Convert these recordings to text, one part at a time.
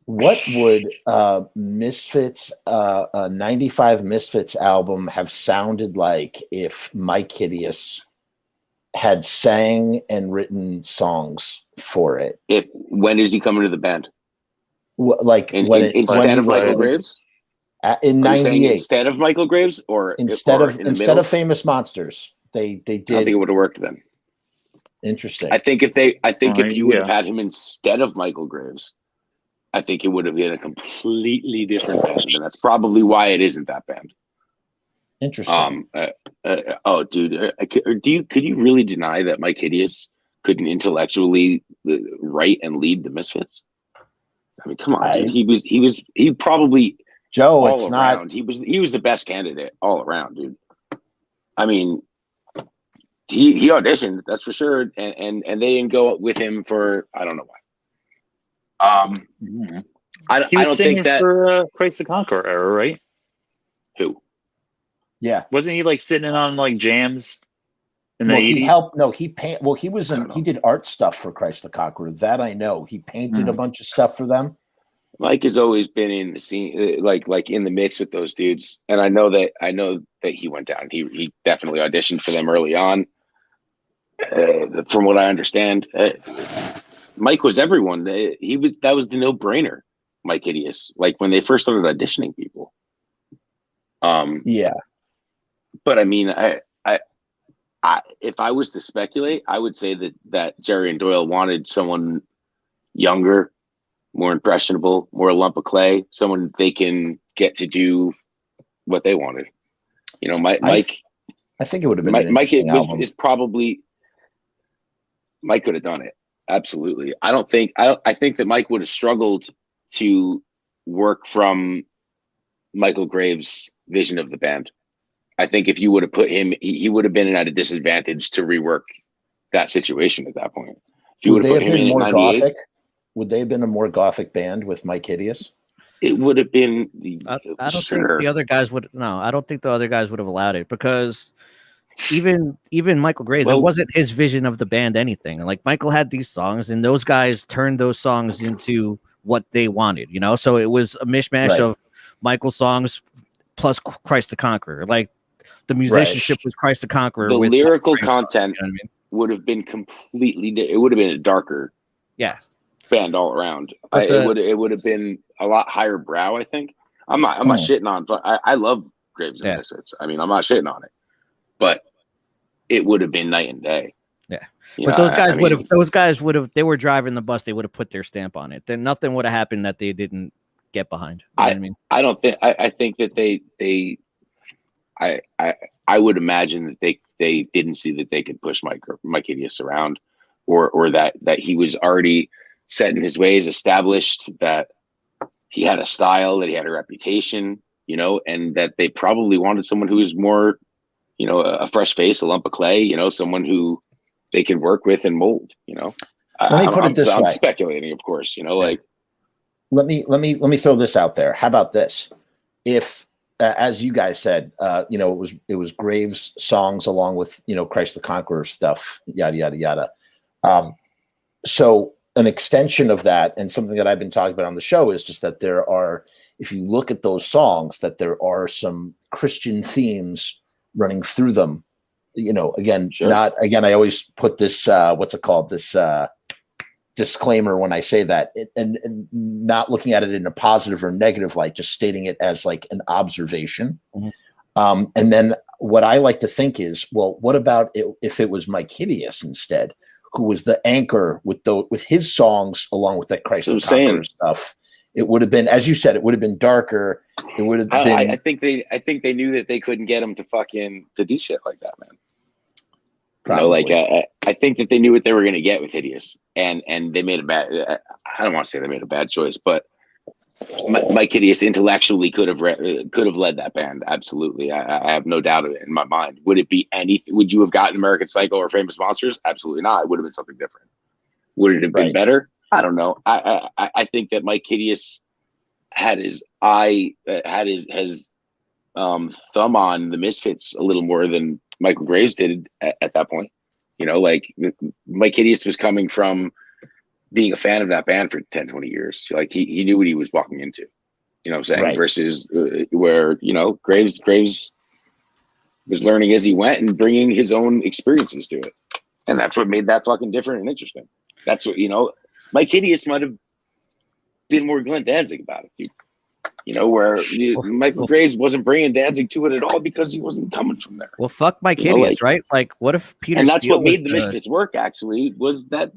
What would Misfits, a 95 Misfits album have sounded like if Myke Hideous had sang and written songs for it? When is he coming to the band? Like instead of Michale Graves? In '98, instead of Michale Graves, or instead of Famous Monsters, they did. I don't think it would have worked then. Interesting. I think if you would have had him instead of Michale Graves, I think it would have been a completely different band, and that's probably why it isn't that band. Interesting. Oh, dude, could you really deny that Myke Hideous couldn't intellectually write and lead the Misfits? I mean, come on, dude. He probably Joe. All it's around, not. he was the best candidate all around, dude. I mean, he auditioned, that's for sure, and they didn't go with him for I don't know why. He was singing for Christ the Conqueror era, right? Who? Yeah, wasn't he like sitting in on like jams in the 80s? He helped. No, he paint. Well, he was he did art stuff for Christ the Conqueror. That I know. He painted a bunch of stuff for them. Myke has always been in the scene, like in the mix with those dudes, and I know that he went down. He definitely auditioned for them early on. From what I understand, Myke was everyone. That was the no-brainer. Myke Hideous, like when they first started auditioning people. Yeah, but I mean, I if I was to speculate, I would say that Jerry and Doyle wanted someone younger, more impressionable, more a lump of clay, someone they can get to do what they wanted. You know, Myke. I think it would have been an interesting album. Is probably Myke could have done it. Absolutely. I think that Myke would have struggled to work from Michale Graves' vision of the band. I think if you would have put him, he would have been at a disadvantage to rework that situation at that point. If you would they have been more gothic? Would they have been a more gothic band with Myke Hideous? It would have been. I don't think the other guys would. No, I don't think the other guys would have allowed it, because even Michale Graves, it wasn't his vision of the band anything. Like, Michael had these songs, and those guys turned those songs into what they wanted, you know. So it was a mishmash of Michael songs plus Christ the Conqueror. Like, the musicianship was Christ the Conqueror. The with lyrical content you know what I mean? would have been completely. It would have been a darker. Band all around. It would have been a lot higher brow. I think. I'm not shitting on. But I love Graves and Misfits. I mean, I'm not shitting on it, but it would have been night and day. Yeah, but those guys would have. Those guys would have. They were driving the bus. They would have put their stamp on it. Then nothing would have happened that they didn't get behind. You know what I mean, I don't think. I think that they. I would imagine that they didn't see that they could push Myke Hideous around, or that he was already set in his ways, established, that he had a style, that he had a reputation, you know, and that they probably wanted someone who was more, you know, a fresh face, a lump of clay, you know, someone who they could work with and mold, you know. Let me put it this way. I'm speculating, of course, you know, like. Let me throw this out there. How about this? If, as you guys said, you know, it was Graves' songs along with, you know, Christ the Conqueror stuff, yada yada yada. So an extension of that, and something that I've been talking about on the show, is just that there are, if you look at those songs, that there are some Christian themes running through them. You know, again, I always put this, what's it called? This disclaimer when I say that, and not looking at it in a positive or negative light, just stating it as like an observation. Mm-hmm. And then what I like to think is, well, what about if it was Myke Hideous instead, who was the anchor with his songs along with that Christ the Conqueror stuff? It would have been, as you said, it would have been darker. It would have been. I think they knew that they couldn't get him to do shit like that, man. Probably. You know, like I think that they knew what they were going to get with Hideous, and they made a bad. I don't want to say they made a bad choice, but Myke Hideous intellectually could have led that band. Absolutely, I have no doubt of it in my mind. Would it be anything? Would you have gotten American Psycho or Famous Monsters? Absolutely not. It would have been something different. Would it have been better? I don't know. I think that Myke Hideous had his thumb on the Misfits a little more than Michale Graves did at that point. You know, like Myke Hideous was coming from being a fan of that band for 10, 20 years. Like he knew what he was walking into. You know what I'm saying? Right. Versus where, Graves was learning as he went and bringing his own experiences to it. And that's what made that fucking different and interesting. That's what, Myke Hideous might have been more Glenn Danzig about it, dude. Where Michael Graves wasn't bringing Danzig to it at all because he wasn't coming from there. Well, fuck Myke Hideous, right? Like, what if Peter? And that's Steele what made the Misfits work. Actually, was that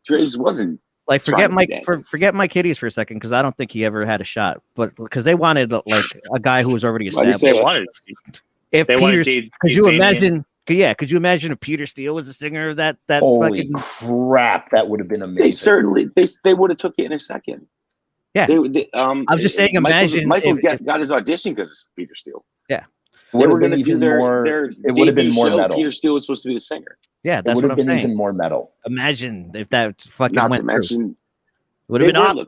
Graves wasn't like forget Myke Hideous for a second because I don't think he ever had a shot. But because they wanted like a guy who was already established. If Peter, could you imagine if Peter Steele was the singer of that? Holy fucking crap, that would have been amazing. They would have took it in a second. Yeah, I was just saying. Imagine Michael got his audition because of Peter Steele. Yeah, they were going to do their it would have been more show. Metal. Peter Steele was supposed to be the singer. Yeah, that's what I'm saying. Even more metal. Imagine if that fucking Not went to mention, would have been awesome.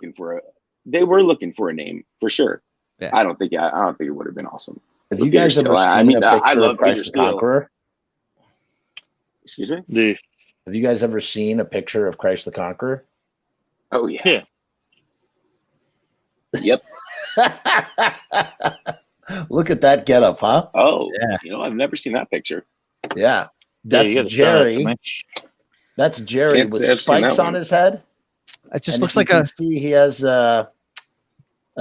They were looking for a name for sure. Yeah. I don't think it would have been awesome. Have you guys ever seen a picture of Christ the Conqueror? Excuse me? Have you guys ever seen a picture of Christ the Conqueror? Oh, yeah. Yep. Look at that getup, huh? Oh, yeah. I've never seen that picture. Yeah. That's Jerry. That's Jerry with spikes on his head. It just looks like he has a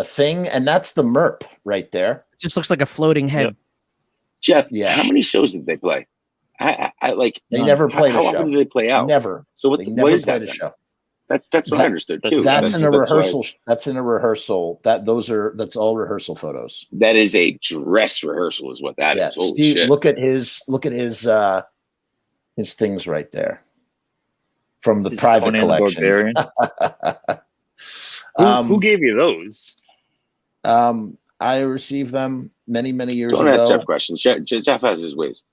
thing, and that's the MERP right there. It just looks like a floating head. Jeff, how many shows did they play? I like. They never played a show. How often did they play out? Never. So what is that? A show. That's what I understood too. That's in a rehearsal. That's in a rehearsal. That's all rehearsal photos. That is a dress rehearsal, is what that is. Holy shit. Look at his things right there from the private collection. Who gave you those? I received them many years ago. Don't ask Jeff questions. Jeff has his ways.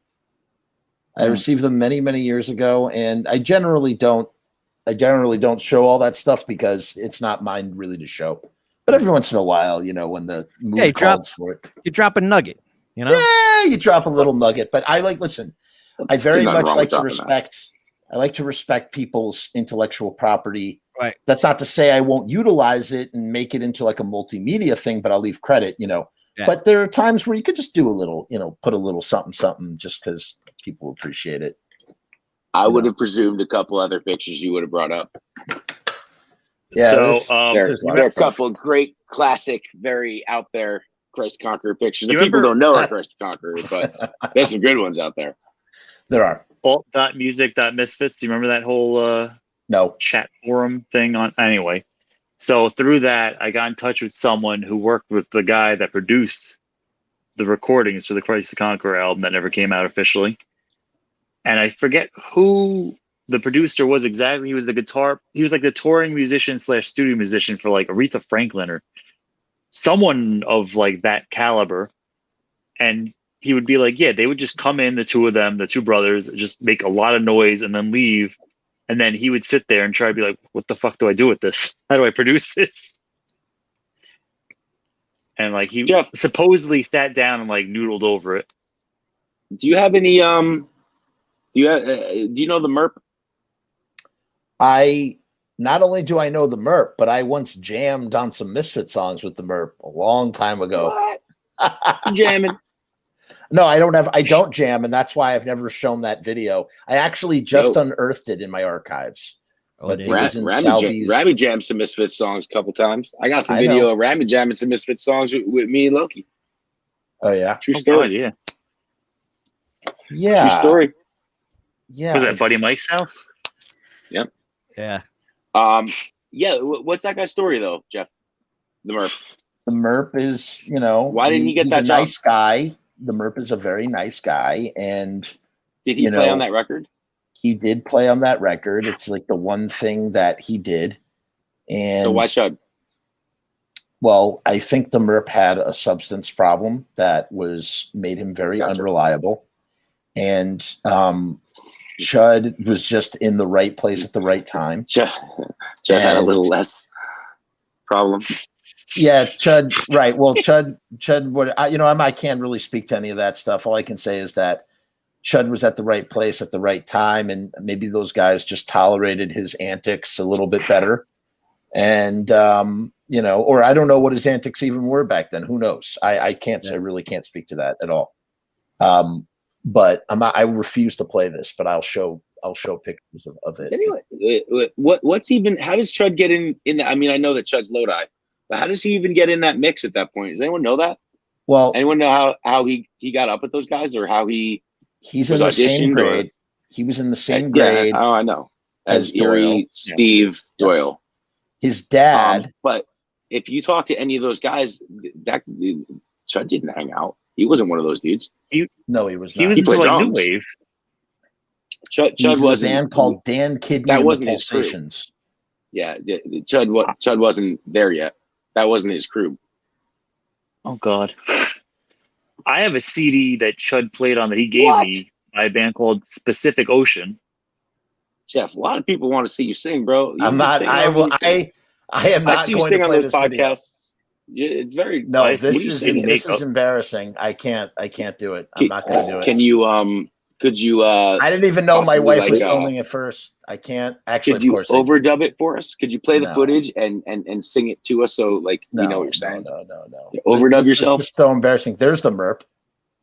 I received them many years ago, and I generally don't show all that stuff because it's not mine really to show. But every once in a while, when the mood calls for it, you drop a nugget. Yeah, you drop a little nugget. But I I very much like to respect. I like to respect people's intellectual property. Right. That's not to say I won't utilize it and make it into like a multimedia thing, but I'll leave credit. Yeah. But there are times where you could just do a little, put a little something just because people appreciate it. I would have presumed a couple other pictures you would have brought up. Yeah, there are a couple of great, classic, very out there Christ Conqueror pictures. People don't know are Christ Conqueror, but there's some good ones out there. There are. Alt.music.misfits. Do you remember that whole no chat forum thing on? Anyway, so through that, I got in touch with someone who worked with the guy that produced the recordings for the Christ the Conqueror album that never came out officially. And I forget who the producer was exactly. He was like the touring musician / studio musician for like Aretha Franklin or someone of like that caliber. And he would be like, they would just come in, the two of them, the two brothers, just make a lot of noise and then leave. And then he would sit there and try to be like, what the fuck do I do with this? How do I produce this? And like he supposedly sat down and like noodled over it. Do you have any do you know the MERP? Not only do I know the MERP, but I once jammed on some Misfit songs with the MERP a long time ago. What? Jamming? No, I don't jam, and that's why I've never shown that video. I actually just unearthed it in my archives. But it was in Ramy jammed some Misfit songs a couple times. I got some video of Ramy jamming some Misfit songs with me and Loki. Oh yeah, true story. God, yeah, true story. Yeah, was that Buddy Mike's house? Yep. Yeah. Yeah. What's that guy's story though, Jeff? The MERP. The MERP is, why didn't he get that job? Nice guy. The MERP is a very nice guy, and did he play on that record? He did play on that record. It's like the one thing that he did. And so why Chud? Well, I think the MERP had a substance problem that made him very unreliable, and Chud was just in the right place at the right time. Chud had a little less problem. Yeah, Chud. Right. Well, Chud. What I can't really speak to any of that stuff. All I can say is that Chud was at the right place at the right time, and maybe those guys just tolerated his antics a little bit better. And or I don't know what his antics even were back then. Who knows? I really can't speak to that at all. But I refuse to play this, but I'll show pictures of it. Anyway, what's even? How does Chud get in the? I mean, I know that Chud's Lodi, but how does he even get in that mix at that point? Does anyone know that? Well, anyone know how he got up with those guys, or how he's in the same grade? He was in the same grade. Oh, I know. As Doyle. Erie, Steve Doyle. His dad. But if you talk to any of those guys, Chud didn't hang out. He wasn't one of those dudes. No, he was not. He was into like new wave. Chud was a band called Dan Kidney and the Pulsations. Yeah, Chud wasn't there yet. That wasn't his crew. Oh God, I have a CD that Chud played on that he gave me by a band called Specific Ocean. Jeff, a lot of people want to see you sing, bro. I'm not. I am not. I see you sing on those podcasts. It's very no. This is embarrassing. I can't do it. I'm not going to do it. Can you? Could you? I didn't even know my wife was filming it first. I can't actually. Could you overdub it for us? Could you play the footage and sing it to us so we know what you're saying? No. Overdub yourself. It's so embarrassing. There's the Merp,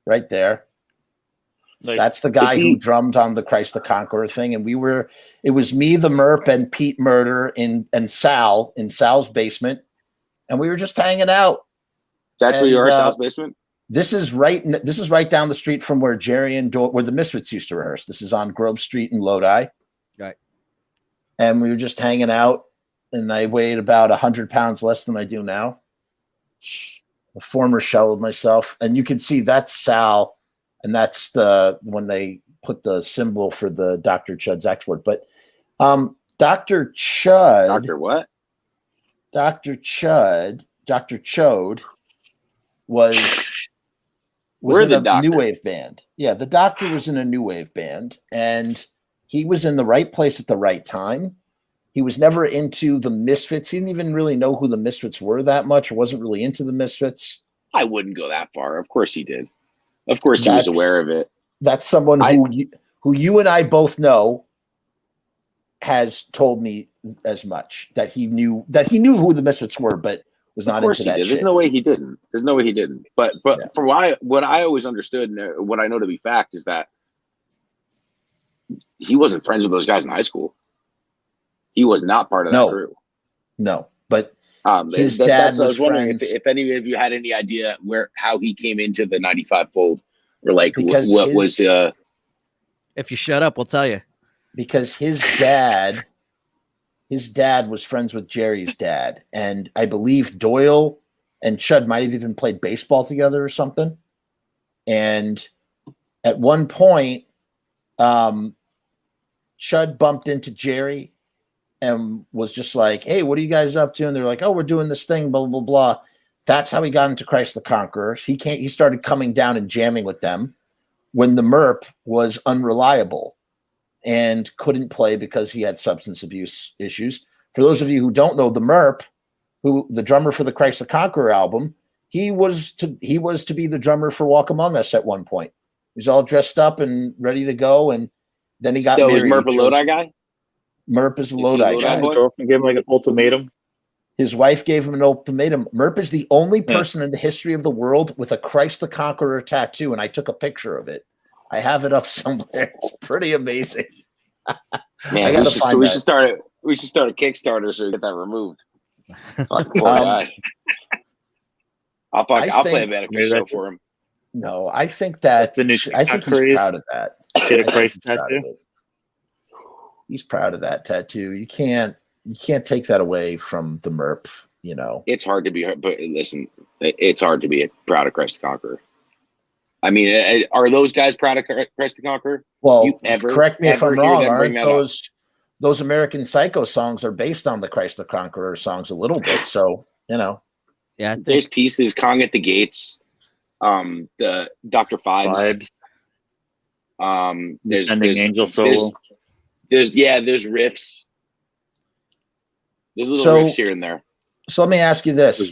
right there. Nice. That's the guy who drummed on the Christ the Conqueror thing, and it was me, the Merp, and Pete Murder and Sal in Sal's basement, and we were just hanging out. That's where you are, Sal's basement. This is right down the street from where Jerry and where the Misfits used to rehearse. This is on Grove Street in Lodi. Right. And we were just hanging out, and I weighed about 100 pounds less than I do now. A former shell of myself, and you can see that's Sal. And that's when they put the symbol for the Dr. Chud's export. But Dr. Chud. Dr. what? Dr. Chud. Dr. Chode was in a new wave band. Yeah, the doctor was in a new wave band, and he was in the right place at the right time. He was never into the Misfits. He didn't even really know who the Misfits were that much, or wasn't really into the Misfits. I wouldn't go that far. Of course he did. Of course, he was aware of it. That's someone who you and I both know has told me as much, that he knew who the Misfits were, but was not into that shit. There's no way he didn't. But from what I always understood and what I know to be fact is that he wasn't friends with those guys in high school. He was not part of that crew. No, but his dad was friends. If any of you had any idea how he came into the 95 fold, or if you shut up, we'll tell you. Because his dad was friends with Jerry's dad, and I believe Doyle and Chud might have even played baseball together or something. And at one point, Chud bumped into Jerry and was just like, "Hey, what are you guys up to?" And they're like, "Oh, we're doing this thing, blah, blah, blah." That's how he got into Christ the Conqueror. He started coming down and jamming with them when the Merp was unreliable and couldn't play because he had substance abuse issues. For those of you who don't know, the Merp, the drummer for the Christ the Conqueror album, he was to be the drummer for Walk Among Us at one point. He's all dressed up and ready to go, and then he got married. So is Merp a Lodi guy? Merp is a Lodi guy. His girlfriend gave him like an ultimatum. His wife gave him an ultimatum. Merp is the only person in the history of the world with a Christ the Conqueror tattoo, and I took a picture of it. I have it up somewhere. It's pretty amazing. Man, I gotta find we should start a Kickstarter so we get that removed. Poor guy. I'll play a manifest show for him. No, I think that he's proud of that. Get a Christ tattoo. He's proud of that tattoo. You can't take that away from the Merp, you know. It's hard to be, but listen, it's hard to be proud of Christ the Conqueror. I mean, are those guys proud of Christ the Conqueror? Well, correct me if I'm wrong. Aren't those American Psycho songs are based on the Christ the Conqueror songs a little bit? So, you know. Yeah, there's pieces, Kong at the Gates, the Dr. Fibes. There's Angel solo. There's riffs. There's little riffs here and there. So let me ask you this: